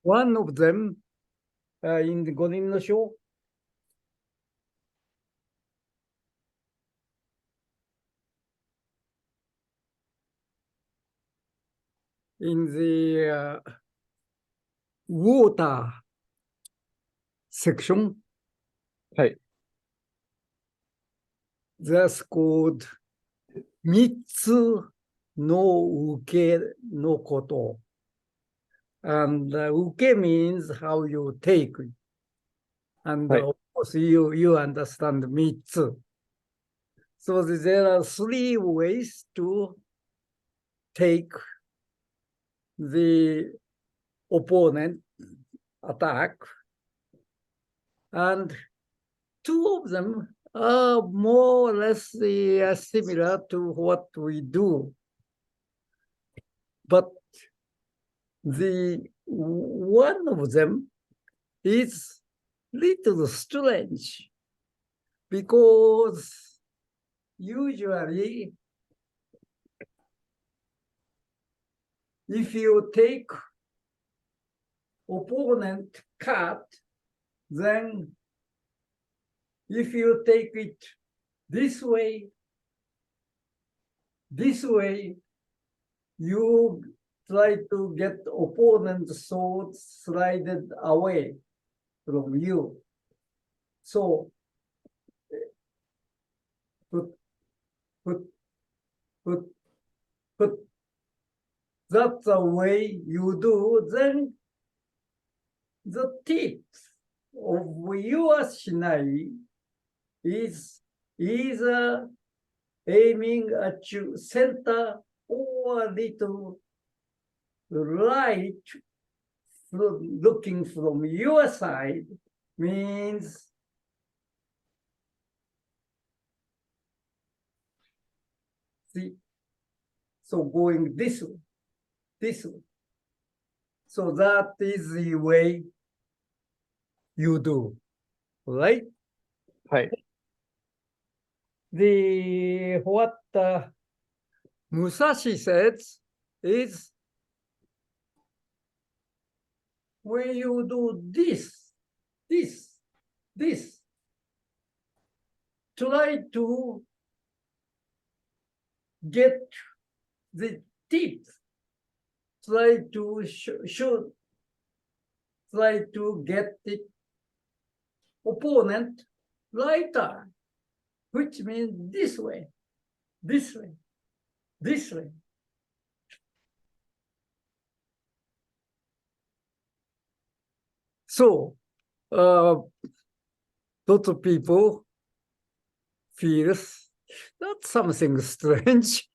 one of them in the 五人の書 in the water section, はい。 that's called 三つの受けのこと。And 受け means how you take it. And はい。 of course you understand 三つ。So there are three ways to take the opponent attack. And two of them are more or less similar to what we do. But the one of them is little strange because usually if you take opponent card, then if you take it this way, you try to get opponent's sword slided away from you. So put. That's the way you do. Then the tip of your shinai is either aiming at your center or a little right, looking from your side, means see, so going this way. So that is the way you do, right? はい。 What Musashi says is when you do this, try to get the tip, try to shoot, try to get the opponent lighter, which means this way. So, lots of people feels that's something strange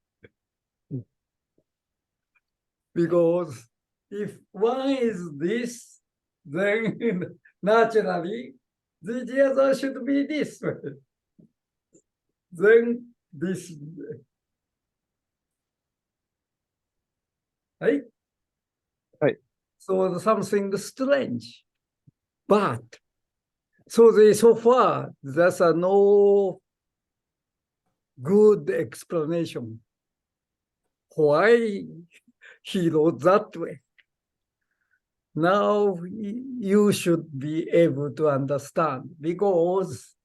because if one is this, then naturally the other should be this way. Then this way. Right? Right. So something strange. But so far there's no good explanation why he wrote that way. Now you should be able to understand because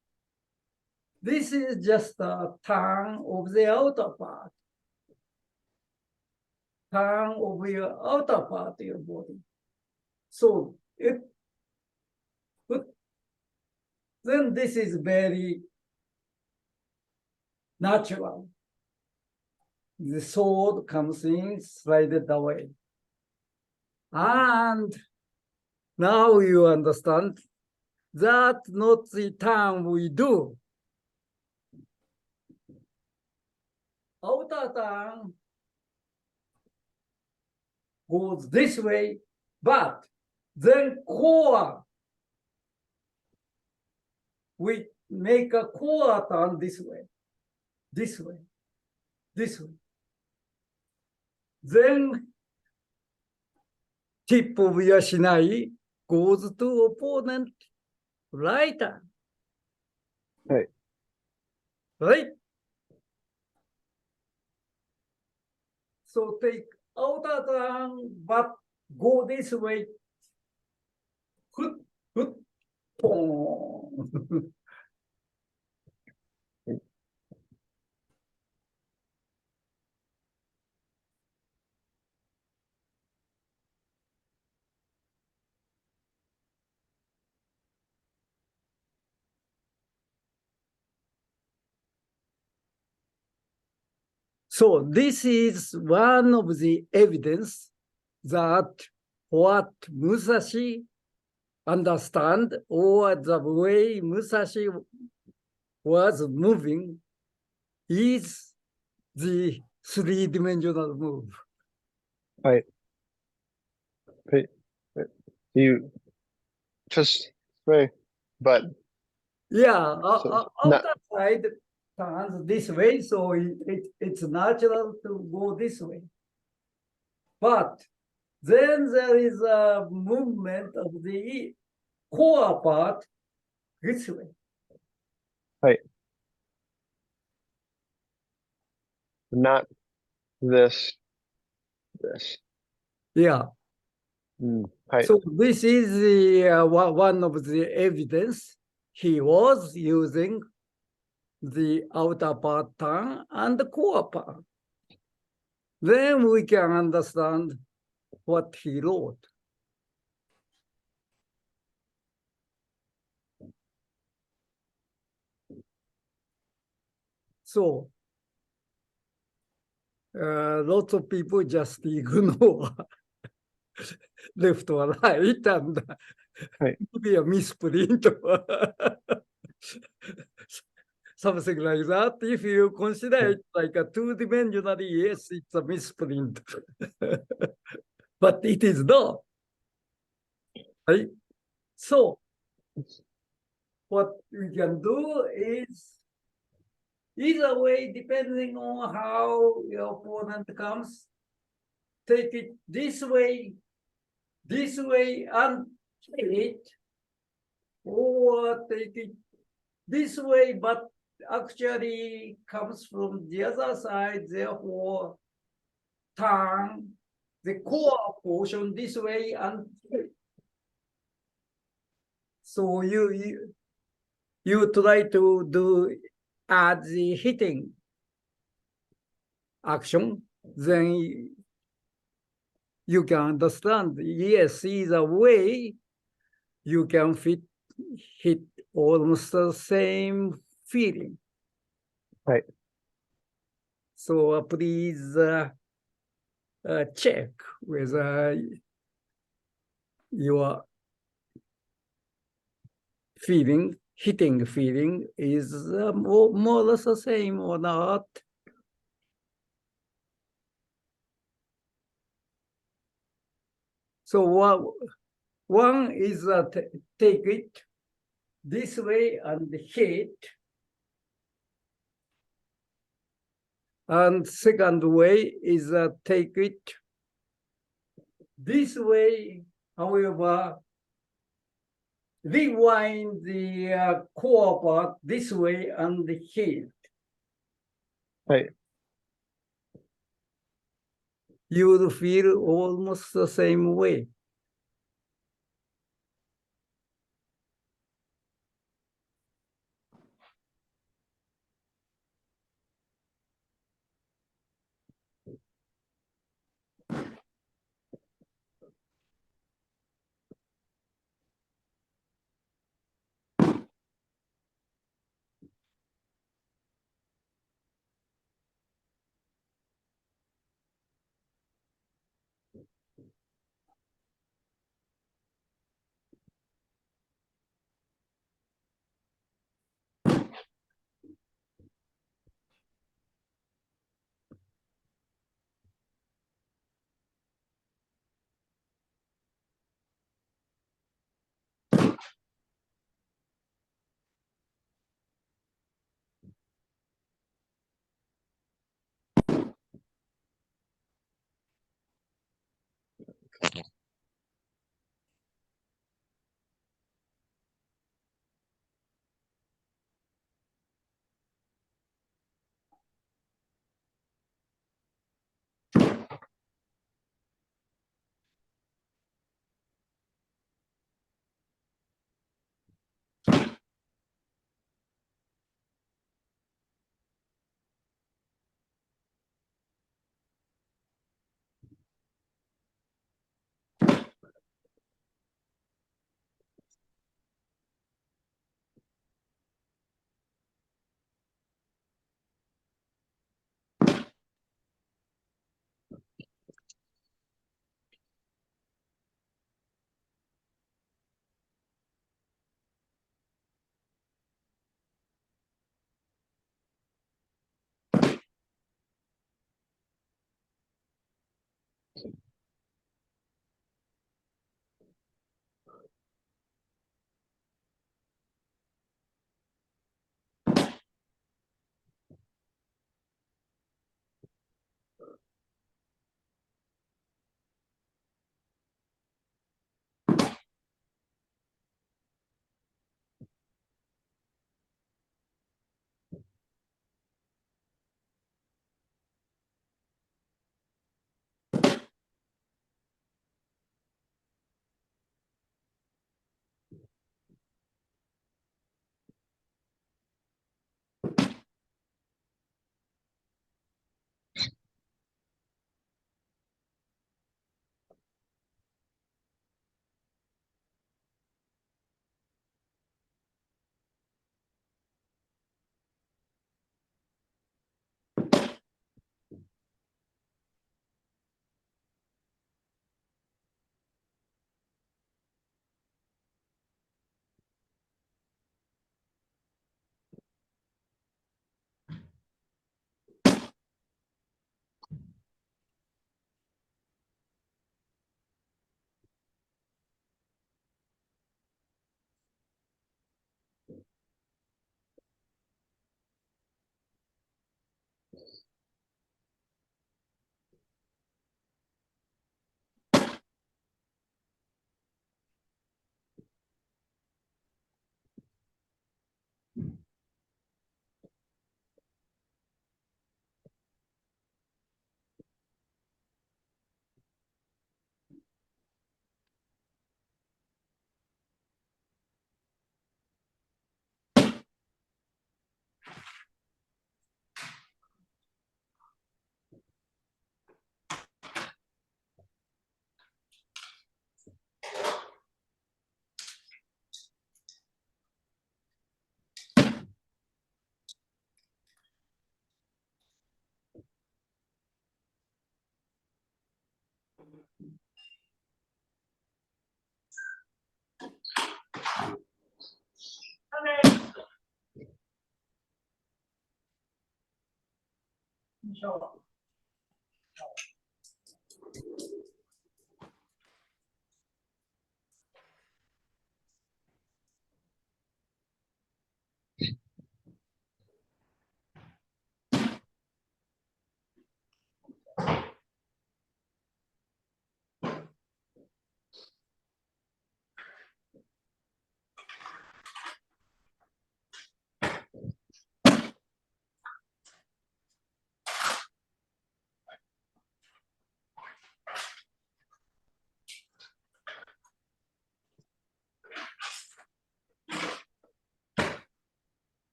this is just a turn of the outer part. Turn of your outer part of your body. So then this is very natural. The sword comes in, slided away. And now you understand that's not the turn we do. Outer turn goes this way, but then core, we make a core turn this way. Then tip of your shinai goes to opponent right turn. はい。 Right? So take outer turn, but go this way. ふっ、ふっ、ぽーん。So this is one of the evidence that what Musashi understand or the way Musashi was moving is the three-dimensional move. はい。はい。You just right, but Yeah, so not outer side turns this way, so it's natural to go this way. But then there is a movement of the core part this way. はい。Not this, this. Yeah. はい。So this is one of the evidence he was using the outer part turn and the core part. Then we can understand what he wrote. So lots of people just ignore left or right and はい。 be a misprint. Something like that. If you consider it like a two-dimensional, yes, it's a misprint. But it is not. Right? So what we can do is either way, depending on how your opponent comes, take it this way, and hit it, or take it this way, but actually comes from the other side, therefore turn the core portion this way and hit. So you try to do as the hitting action, then you can understand, yes, either way, you can hit almost the same feeling. はい。 So please check whether your hitting feeling is more or less the same or not. So one is take it this way and hit. And second way is take it this way, however, rewind the core part this way and hit. はい。 You will feel almost the same way.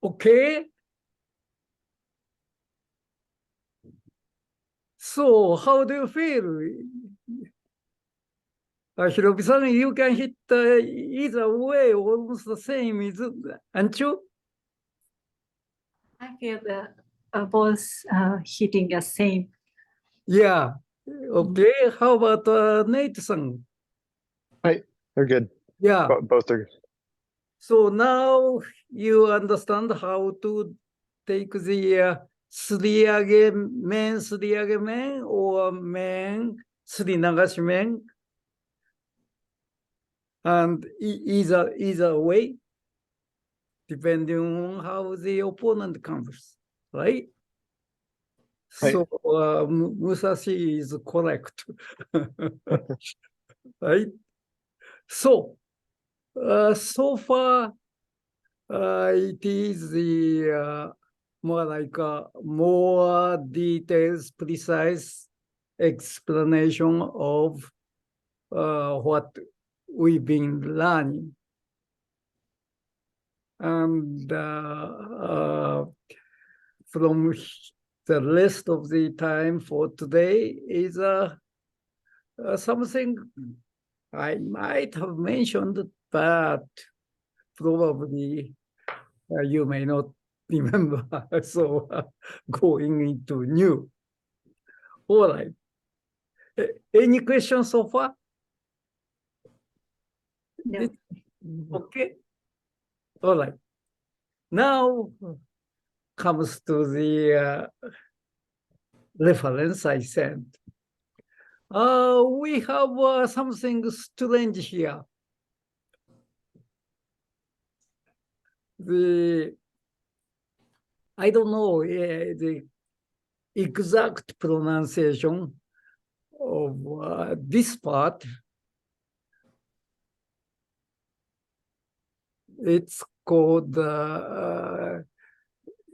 Okay. So how do you feel? Hiromi-san, you can hit either way, almost the same, aren't you? I feel both hitting the same. Yeah. Okay. How about Nate-san? Right. They're good. Yeah. Both are. So now you understand how to take the すり上げ麺 or すり流し麺 and either way, depending on how the opponent comes, right? Right. So Musashi is correct, right? So so far it is the more like a more details, precise explanation of what we've been learning. And from the rest of the time for today is something I might have mentioned, but probably you may not remember. So going into new. All right. Any questions so far? No. Okay. All right. Now comes to the reference I sent. We have something strange here. I don't know the exact pronunciation of this part. It's called,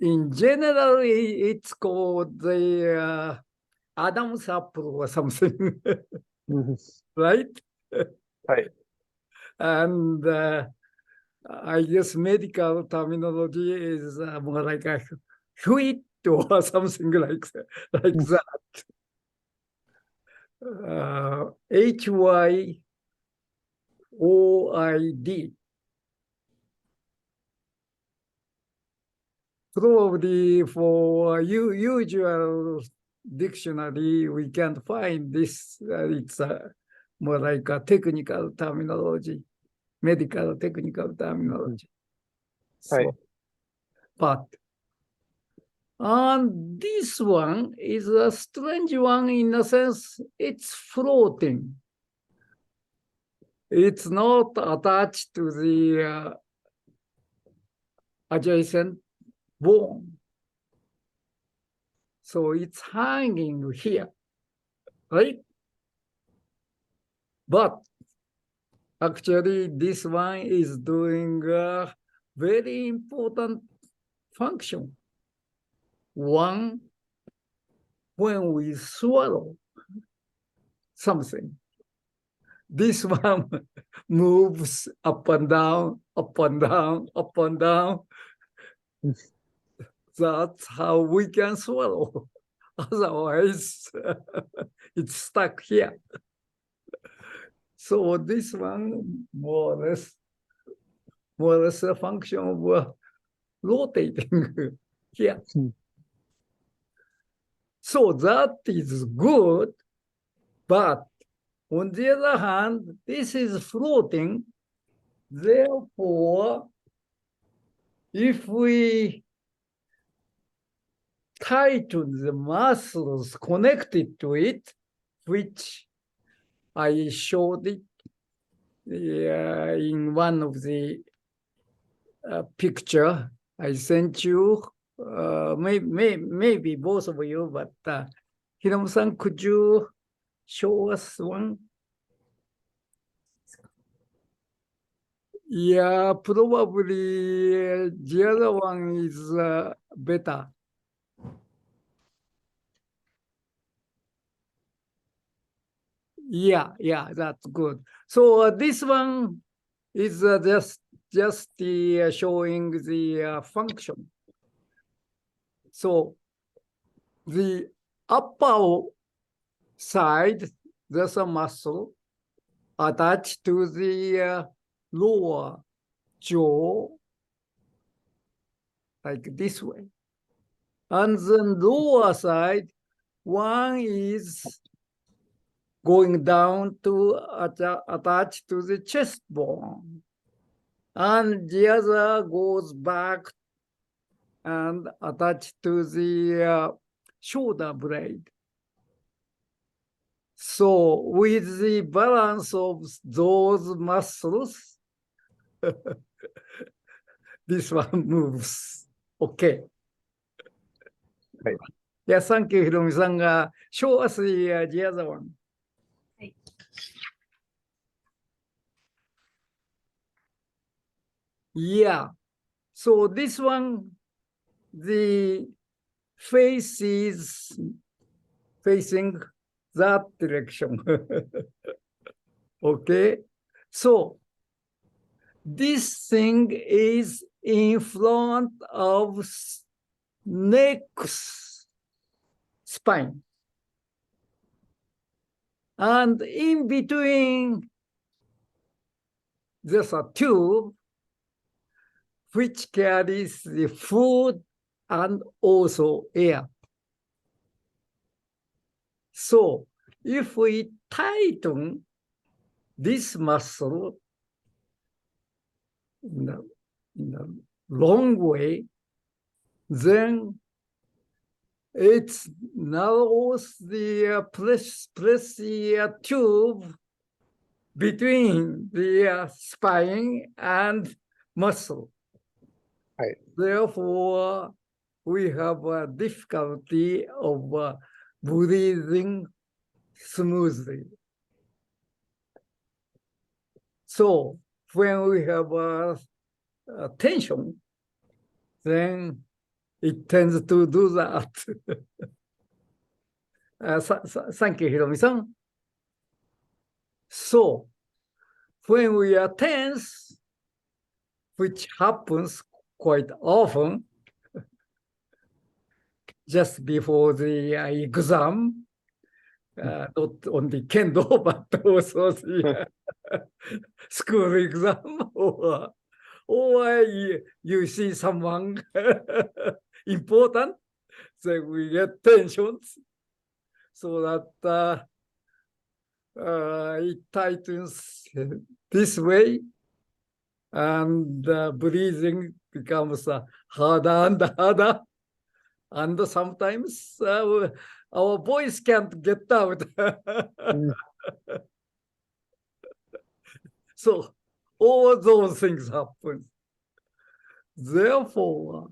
in general, it's called the Adam's apple or something, right? Right. And I guess medical terminology is more like a huit or something like that. HYOID. Probably for usual dictionary, we can't find this. It's more like a technical terminology, medical technical terminology. Right. So, but and this one is a strange one in a sense, it's floating. It's not attached to the adjacent bone. So it's hanging here, right? But actually, this one is doing a very important function. One, when we swallow something, this one moves up and down, up and down, up and down. That's how we can swallow. Otherwise, it's stuck here. So this one, more or less a function of rotating here. So that is good, but on the other hand, this is floating. Therefore, if we tighten the muscles connected to it, which I showed it in one of the picture I sent you. Maybe both of you, but Hiromu-san, could you show us one? Yeah, probably the other one is better. Yeah, that's good. So this one is just the showing the function. So the upper side, there's a muscle attached to the lower jaw, like this way. And then lower side, one is going down to attach to the chest bone. And the other goes back and attached to the shoulder blade. So with the balance of those muscles, this one moves. Okay. Right. Yeah, thank you, Hiromi-san. Show us the other one. Yeah. So this one, the face is facing that direction. Okay. So this thing is in front of neck's spine. And in between, there's a tube which carries the food and also air. So if we tighten this muscle in a long way, then it narrows the press the tube between the spine and muscle. Right. Therefore, we have a difficulty of breathing smoothly. So when we have a tension, then it tends to do that. Thank you, Hiromi-san. So when we are tense, which happens quite often, just before the exam, not only Kendo, but also the school exam, or you see someone important, then we get tensions, so that it tightens this way, and breathing becomes harder and harder. And sometimes our voice can't get out. So all those things happen. Therefore,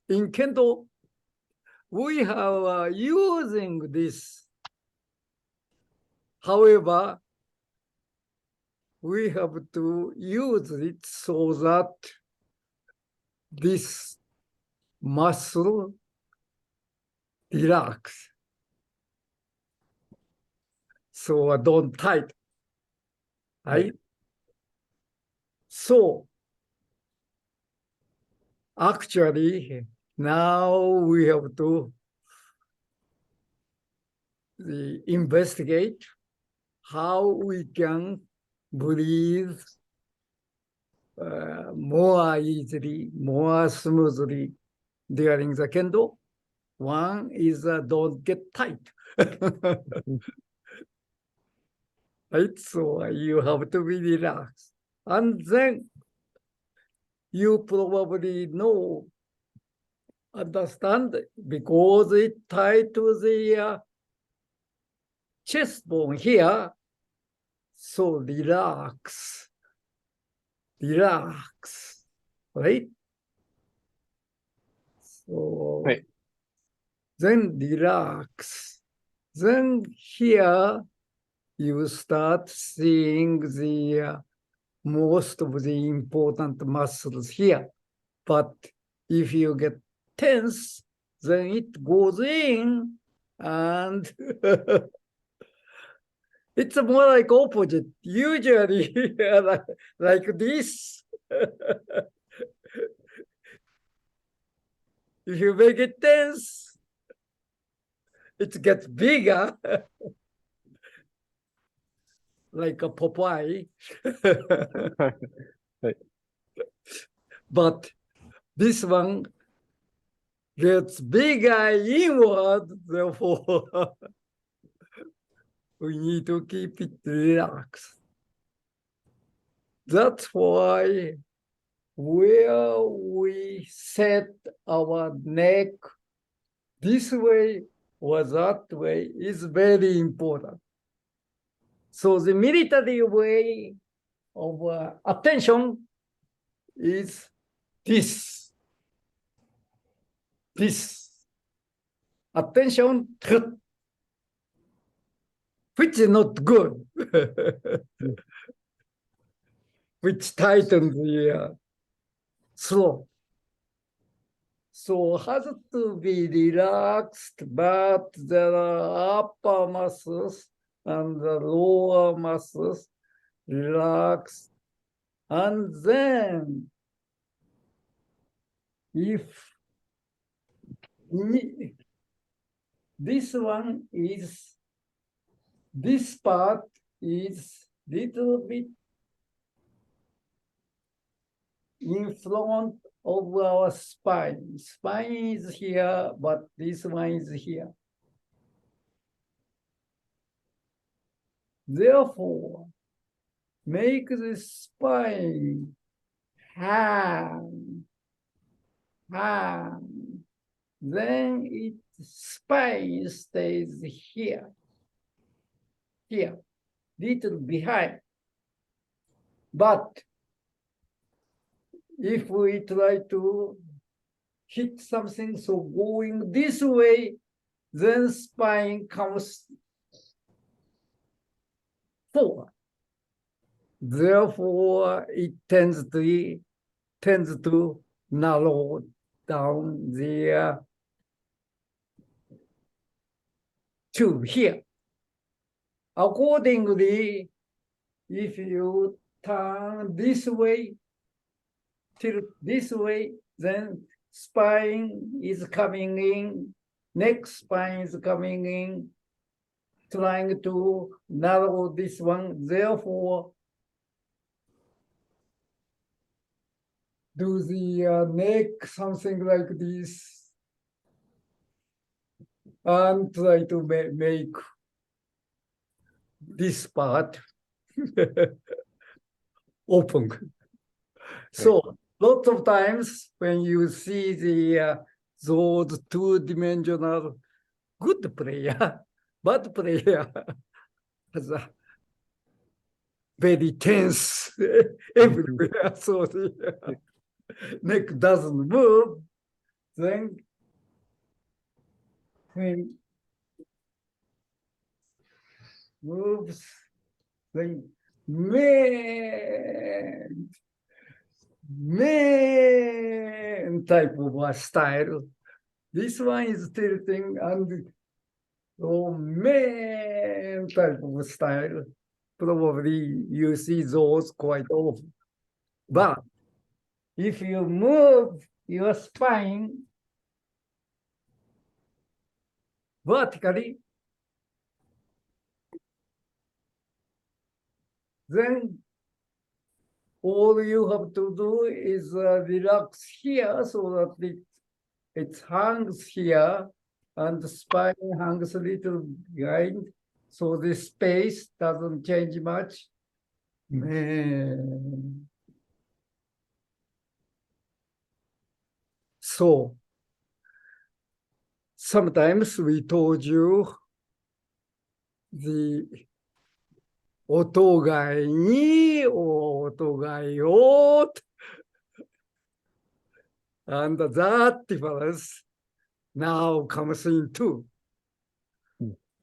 in Kendo, we have using this. However, we have to use it so that this muscle relax. So don't tight. Right? So actually, now we have to investigate how we can breathe more easily, more smoothly during the Kendo. One is don't get tight. Right? So you have to be relaxed. And then you probably know Understand? Because it tied to the chest bone here. So relax. Relax. Right? So はい。 then relax. Then here you start seeing the most of the important muscles here. But if you get tense, then it goes in and it's more like opposite. Usually like this. If you make it tense, it gets bigger, like a Popeye. はい。 But this one gets bigger inward, therefore we need to keep it relaxed. That's why where we set our neck this way or that way is very important. So the military way of attention is this. This. Attention, which is not good, which tightens the throat. So has to be relaxed, but there are upper muscles and the lower muscles relaxed. And then if this one is, this part is little bit in front of our spine. Spine is here, but this one is here. Therefore, make the spine hang. Then its spine stays here, little behind. But if we try to hit something, so going this way, then spine comes forward. Therefore, it tends to narrow down the tube here. Accordingly, if you turn this way, tilt this way, then spine is coming in, next spine is coming in, trying to narrow this one. Therefore, do the neck something like this and try to make this part open. So lots of times when you see the those two-dimensional good player, bad player has a very tense everywhere, so the neck doesn't move, then when moves, then man type of a style. This one is tilting and oh man type of style. Probably you see those quite often. But if you move your spine vertically, then all you have to do is relax here so that it hangs here and the spine hangs a little behind. So the space doesn't change much. Man. So sometimes we told you the お互いにお互いを and that difference now comes into.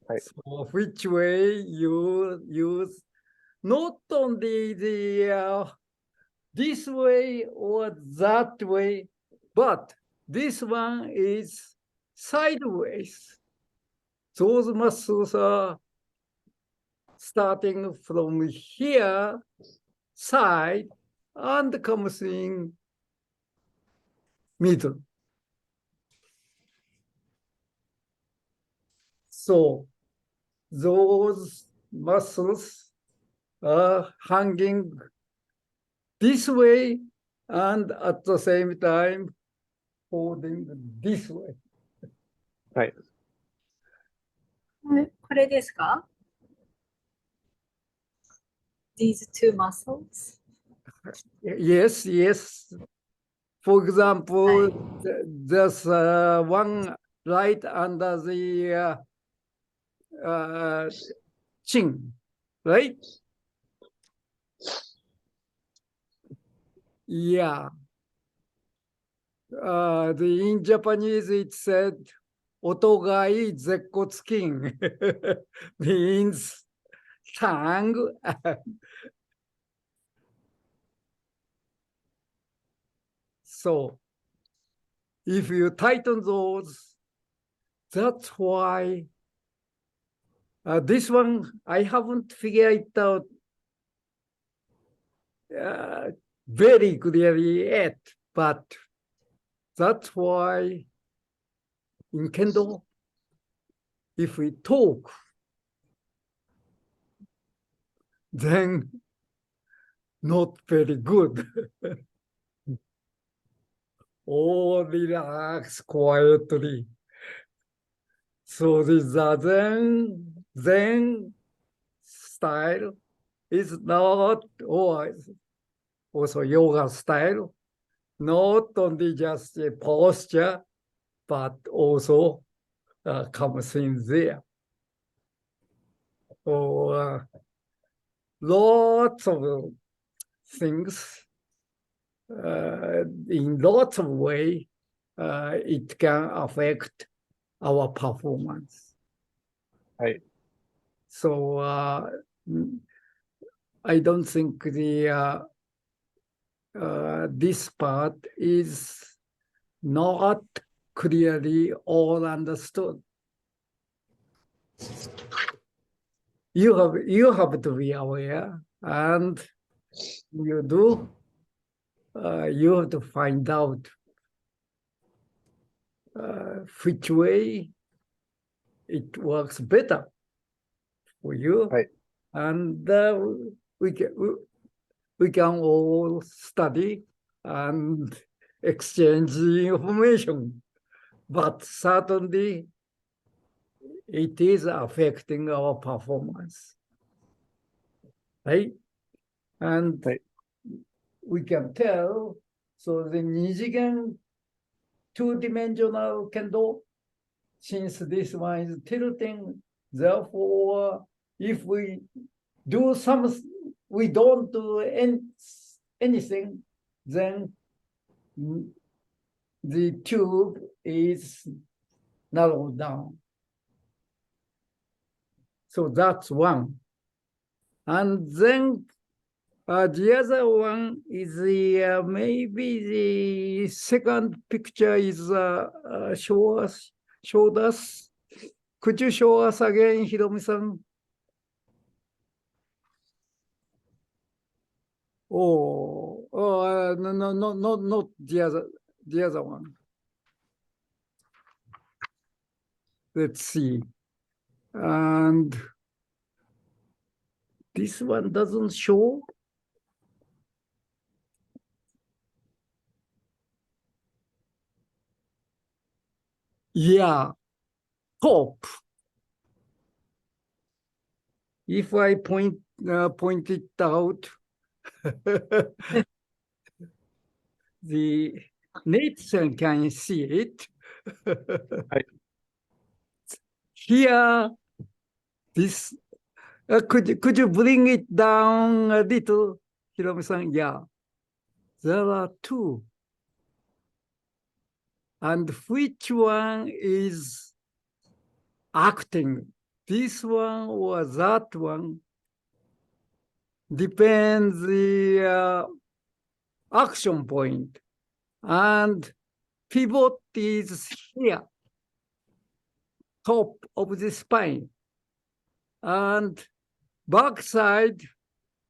Right. So which way you use not only the this way or that way, but this one is sideways. Those muscles are starting from here, side, and comes in middle. So those muscles are hanging this way and at the same time holding this way. はい。これですか ?These two muscles? Yes, yes. For example, there's one right under the chin, right? Yeah. In Japanese, it said, お互い舌骨筋 means tongue. So if you tighten those, that's why this one I haven't figured it out very clearly yet, but that's why in Kendo, if we talk, then not very good. All relax quietly. So the Zen style is not, or also yoga style, not only just a posture, but also comes in there. So lots of things in lots of ways it can affect our performance. はい。 So I don't think this part is not clearly all understood. You have to be aware, and you do. You have to find out which way it works better for you, Right. and we can all study and exchange information. But certainly, it is affecting our performance, right? And Right. we can tell. So the 二次元 two-dimensional Kendo, since this one is tilting, therefore, if we do we don't do anything, then the tube is narrowed down. So that's one. And then the other one is the maybe the second picture is show us. Could you show us again, Hiromi-san? No, not the other one. Let's see. And this one doesn't show. Yeah, top. If I point it out, the Nathan can see it. here, this, could you bring it down a little, Hiromi-san? Yeah. There are two. And which one is acting? This one or that one? Depends the action point. And pivot is here, top of the spine. And backside,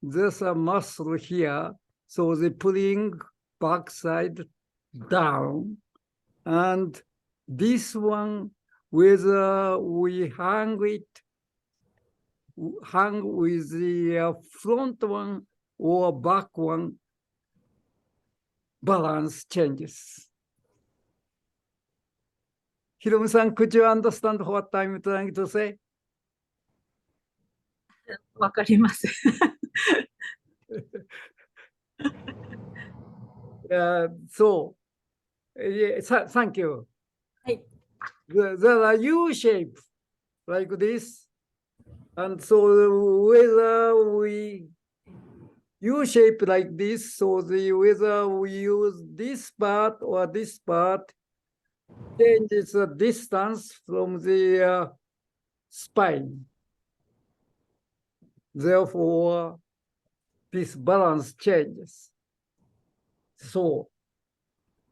there's a muscle here. So they pulling backside down. And this one, whether we hang with the front one or back one, balance changes. Hiromi-san, could you understand what I'm trying to say? わかります。So, thank you. はい。 There are U shape like this. And so whether we U shape like this, so whether we use this part or this part changes the distance from the spine. Therefore, this balance changes. So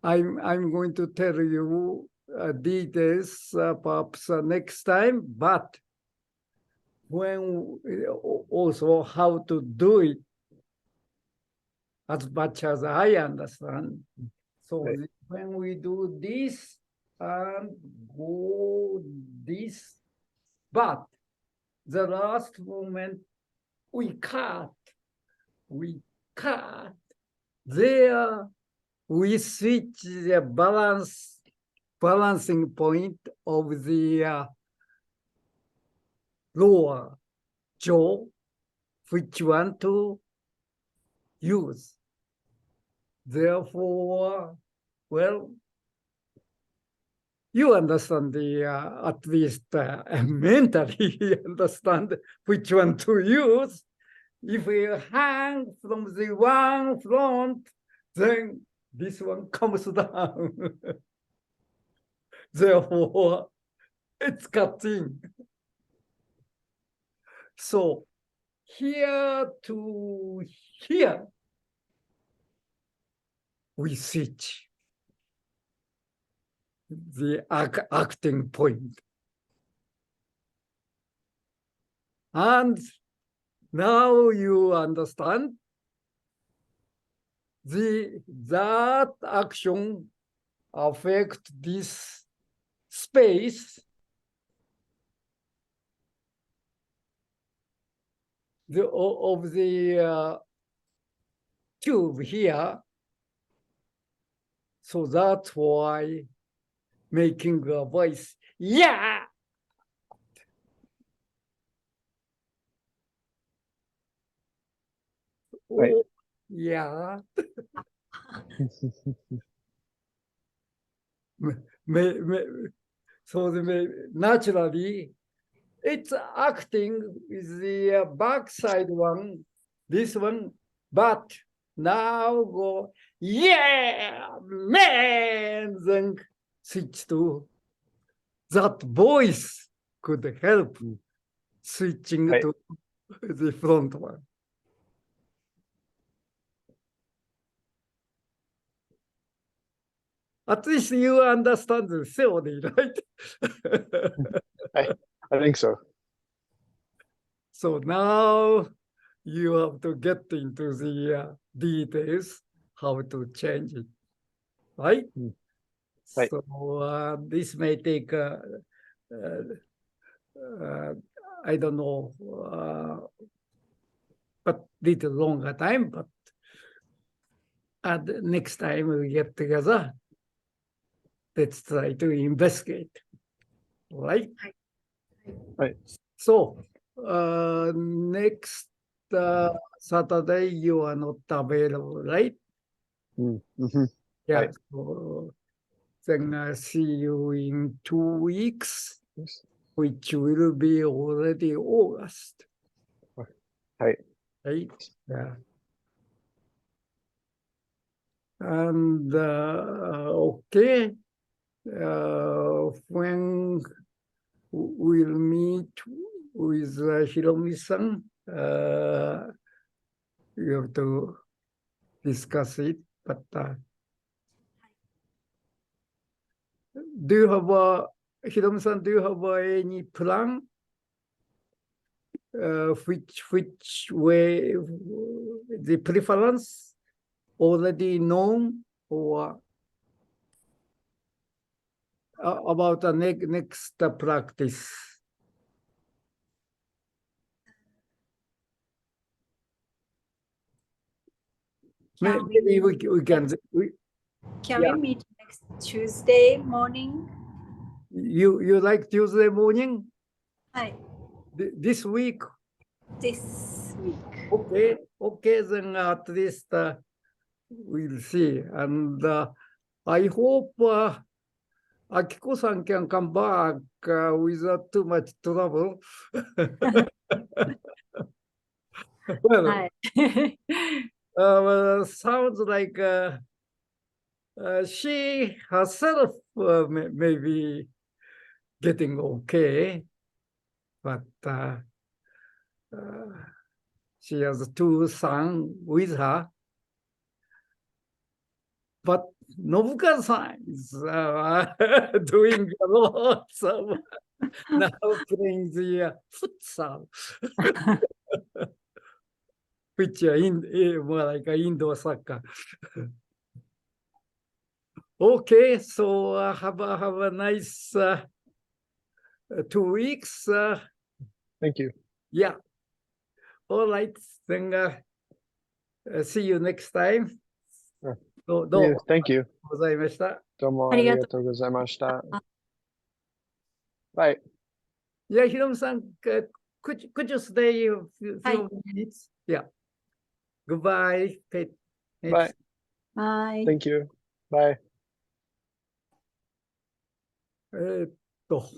I'm going to tell you details perhaps next time, but when also how to do it as much as I understand. So Right. when we do this and go this, but the last moment we cut, there we switch the balancing point of the lower jaw, which you want to use. Therefore, well, you understand at least mentally understand which one to use. If you hang from the one front, then this one comes down. Therefore, it's cutting. So here to here, we switch the acting point. And now you understand that action affect this space of the tube here. So that's why making a voice, yeah. Right. Oh, yeah. So naturally, it's acting with the backside one, this one, but now go, yeah, man, then switch to that voice could help switching Right. to the front one. At least you understand the theory, right? I think so. So now you have to get into the details, how to change it, right? Right. So this may take, I don't know, but little longer time, but next time we get together, let's try to investigate, right? Right. So next Saturday, you are not available, right? Mm-hmm. Yeah. Right. So then see you in 2 weeks. Yes. which will be already August. はい。 Right? Yeah. And okay, when we'll meet with Hiromi-san, we have to discuss it. But do you have Hiromi-san? Do you have any plan? Which way the preference already known, or about the next practice? Can Maybe we can. Can Yeah. we meet next Tuesday morning? You like Tuesday morning? Hi, This week? this week. Okay, then at least we'll see. And I hope Akiko-san can come back without too much trouble. Well, Hi. sounds like she herself may be getting okay, but she has two sons with her. But Nobuka-san is doing a lot of now playing the futsal, which more like indoor soccer. Okay, so have a nice 2 weeks. Thank you. Yeah. All right. Then see you next time. Sure. どうも Thank you. ございました。どうもありがとうございました。Bye. Yeah, Hiromi-san, could you stay a few minutes? Yeah. Goodbye. Bye. Bye. Thank you. Bye. えーっと。